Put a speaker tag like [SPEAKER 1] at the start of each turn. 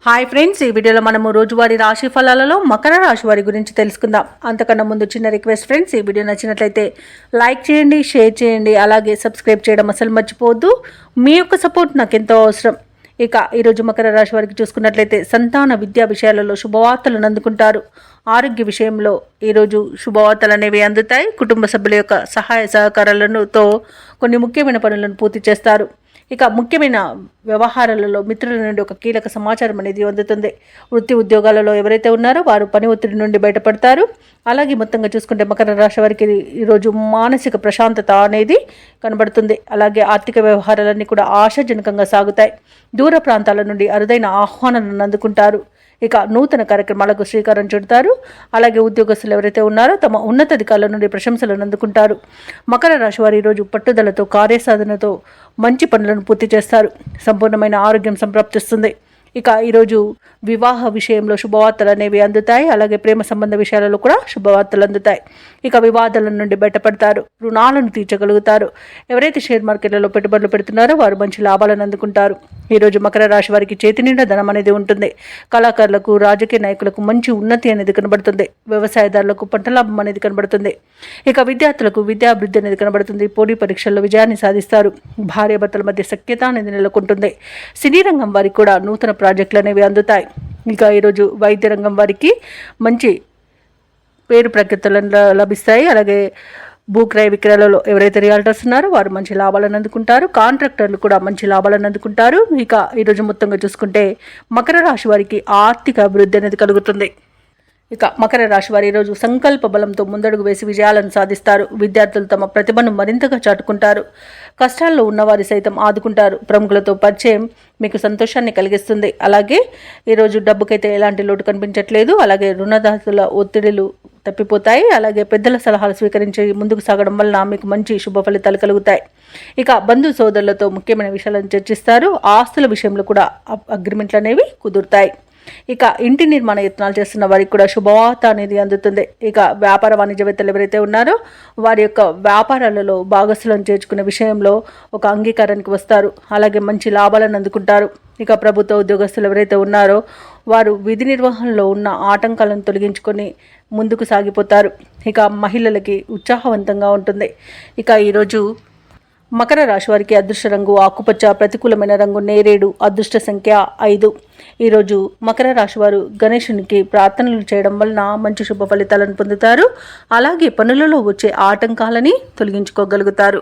[SPEAKER 1] Hi friends, ఈ వీడియోలో మనము రోజువారీ రాశి ఫలాలలో మకర రాశి వారి గురించి తెలుసుకుందాం. అంతకన్నా ముందు చిన్న రిక్వెస్ట్ ఫ్రెండ్స్, ఈ వీడియో నచ్చినట్లయితే లైక్ చేయండి, షేర్ చేయండి, అలాగే సబ్స్క్రైబ్ చేయడం అసలు మర్చిపోవద్దు. మీ యొక్క సపోర్ట్ నాకు ఎంతో అవసరం. ఇక ఈరోజు మకర రాశి వారికి చూసుకున్నట్లయితే సంతాన విద్యా విషయాలలో శుభవార్తలను అందుకుంటారు. ఆరోగ్య విషయంలో ఈరోజు శుభవార్తలు అనేవి అందుతాయి. కుటుంబ సభ్యుల యొక్క సహాయ సహకారాలతో కొన్ని ముఖ్యమైన పనులను పూర్తి చేస్తారు. ఇక ముఖ్యమైన వ్యవహారాలలో మిత్రుల నుండి ఒక కీలక సమాచారం అనేది అందుతుంది. వృత్తి ఉద్యోగాలలో ఎవరైతే ఉన్నారో వారు పని ఒత్తిడి నుండి బయటపడతారు. అలాగే మొత్తంగా చూసుకుంటే మకర రాశి వారికి ఈరోజు మానసిక ప్రశాంతత అనేది కనబడుతుంది. అలాగే ఆర్థిక వ్యవహారాలన్నీ కూడా ఆశాజనకంగా సాగుతాయి. దూర ప్రాంతాల నుండి అరుదైన ఆహ్వానాలను అందుకుంటారు. ఇక నూతన కార్యక్రమాలకు శ్రీకారం చుడతారు. అలాగే ఉద్యోగస్తులు ఎవరైతే ఉన్నారో తమ ఉన్నతాధికారుల నుండి ప్రశంసలను అందుకుంటారు. మకర రాశి వారు ఈరోజు పట్టుదలతో కార్యసాధనతో మంచి పనులను పూర్తి చేస్తారు. సంపూర్ణమైన ఆరోగ్యం సంప్రాప్తిస్తుంది. ఇక ఈరోజు వివాహ విషయంలో శుభవార్తలు అనేవి అందుతాయి. అలాగే ప్రేమ సంబంధ విషయాలలో కూడా శుభవార్తలు అందుతాయి. ఇక వివాదాల నుండి బయటపడతారు. రుణాలను తీర్చగలుగుతారు. ఎవరైతే షేర్ మార్కెట్లలో పెట్టుబడులు పెడుతున్నారో వారు మంచి లాభాలను అందుకుంటారు. ఈరోజు మకర రాశి వారికి చేతి నిండా ధనం అనేది ఉంటుంది. కళాకారులకు, రాజకీయ నాయకులకు మంచి ఉన్నతి అనేది కనబడుతుంది. వ్యవసాయదారులకు పంట లాభం అనేది కనబడుతుంది. ఇక విద్యార్థులకు విద్యాభివృద్ధి అనేది కనబడుతుంది. పోటీ పరీక్షల్లో విజయాన్ని సాధిస్తారు. భార్యాభర్తల మధ్య సఖ్యత అనేది నెలకొంటుంది. సినీ రంగం వారికి కూడా నూతన ప్రాజెక్టులు అనేవి అందుతాయి. ఇక ఈరోజు వైద్య రంగం వారికి మంచి పేరు ప్రఖ్యాతులను లభిస్తాయి. అలాగే భూక్రయ విక్రయాలలో ఎవరైతే రియాల్టర్స్ ఉన్నారో వారు మంచి లాభాలను అందుకుంటారు. కాంట్రాక్టర్లు కూడా మంచి లాభాలను అందుకుంటారు. ఇక ఈరోజు మొత్తంగా చూసుకుంటే మకర రాశి వారికి ఆర్థిక అభివృద్ధి అనేది కలుగుతుంది. ఇక మకర రాశి వారి ఈరోజు సంకల్ప బలంతో ముందడుగు వేసి విజయాలను సాధిస్తారు. విద్యార్థులు తమ ప్రతిభను మరింతగా చాటుకుంటారు. కష్టాల్లో ఉన్నవారి సైతం ఆదుకుంటారు. ప్రముఖులతో పరిచయం మీకు సంతోషాన్ని కలిగిస్తుంది. అలాగే ఈరోజు డబ్బుకైతే ఎలాంటి లోటు కనిపించట్లేదు. అలాగే రుణదాతల ఒత్తిడిలు తప్పిపోతాయి. అలాగే పెద్దల సలహాలు స్వీకరించి ముందుకు సాగడం వలన మీకు మంచి శుభ ఫలితాలు కలుగుతాయి. ఇక బంధు సోదరులతో ముఖ్యమైన విషయాలను చర్చిస్తారు. ఆస్తుల విషయంలో కూడా అగ్రిమెంట్లు అనేవి కుదురుతాయి. ఇక ఇంటి నిర్మాణ యత్నాలు చేస్తున్న వారికి కూడా శుభవార్త అనేది అందుతుంది. ఇక వ్యాపార వాణిజ్యవేత్తలు ఎవరైతే ఉన్నారో వారి యొక్క వ్యాపారాలలో భాగస్వాలను చేర్చుకునే విషయంలో ఒక అంగీకారానికి వస్తారు. అలాగే మంచి లాభాలను అందుకుంటారు. ఇక ప్రభుత్వ ఉద్యోగస్తులు ఎవరైతే ఉన్నారో వారు విధి నిర్వహణలో ఉన్న ఆటంకాలను తొలగించుకొని ముందుకు సాగిపోతారు. ఇక మహిళలకి ఉత్సాహవంతంగా ఉంటుంది. ఇక ఈరోజు మకర రాశి వారికి అదృష్ట రంగు ఆకుపచ్చ, ప్రతికూలమైన రంగు నేరేడు, అదృష్ట సంఖ్య 5. ఈరోజు మకర రాశి వారు గణేశునికి ప్రార్థనలు చేయడం వలన మంచి శుభ ఫలితాలను పొందుతారు. అలాగే పనులలో వచ్చే ఆటంకాలని తొలగించుకోగలుగుతారు.